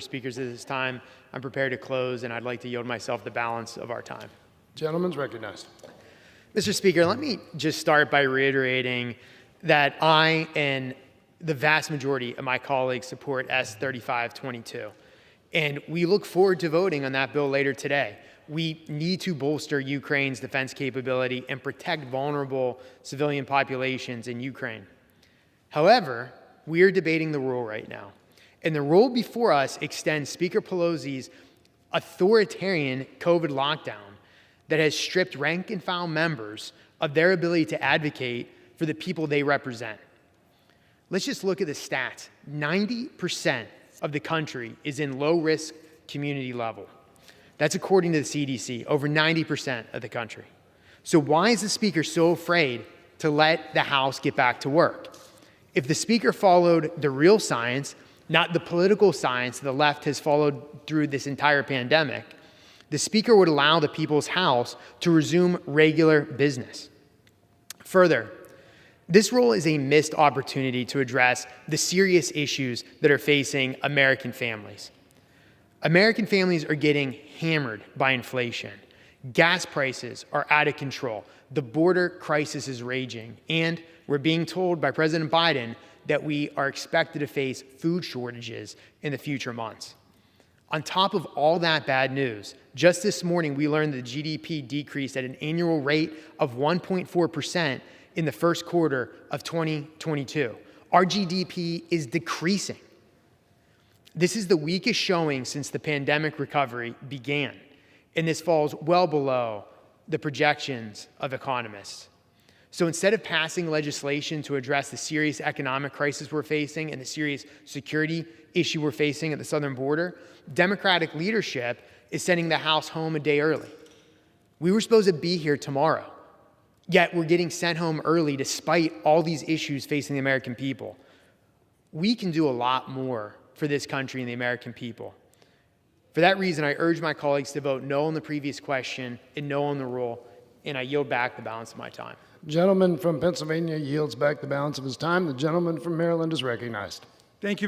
Speakers, at this time, I'm prepared to close, and I'd like to yield myself the balance of our time. Gentleman's recognized. Mr. Speaker, let me just start by reiterating that I and the vast majority of my colleagues support S 3522, and we look forward to voting on that bill later today. We need to bolster Ukraine's defense capability and protect vulnerable civilian populations in Ukraine. However, we are debating the rule right now. And the rule before us extends Speaker Pelosi's authoritarian COVID lockdown that has stripped rank and file members of their ability to advocate for the people they represent. Let's just look at the stats. 90% of the country is in low-risk community level. That's according to the CDC, over 90% of the country. So why is the Speaker so afraid to let the House get back to work? If the Speaker followed the real science, not the political science the left has followed through this entire pandemic, the Speaker would allow the People's House to resume regular business. Further, this rule is a missed opportunity to address the serious issues that are facing American families. American families are getting hammered by inflation. Gas prices are out of control. The border crisis is raging. And we're being told by President Biden that we are expected to face food shortages in the future months. On top of all that bad news, just this morning we learned that GDP decreased at an annual rate of 1.4% in the first quarter of 2022. Our GDP is decreasing. This is the weakest showing since the pandemic recovery began, and this falls well below the projections of economists. So instead of passing legislation to address the serious economic crisis we're facing and the serious security issue we're facing at the southern border, Democratic leadership is sending the House home a day early. We were supposed to be here tomorrow, yet we're getting sent home early despite all these issues facing the American people. We can do a lot more for this country and the American people. For that reason, I urge my colleagues to vote no on the previous question and no on the rule, and I yield back the balance of my time. Gentleman from Pennsylvania yields back the balance of his time. The gentleman from Maryland is recognized. Thank you.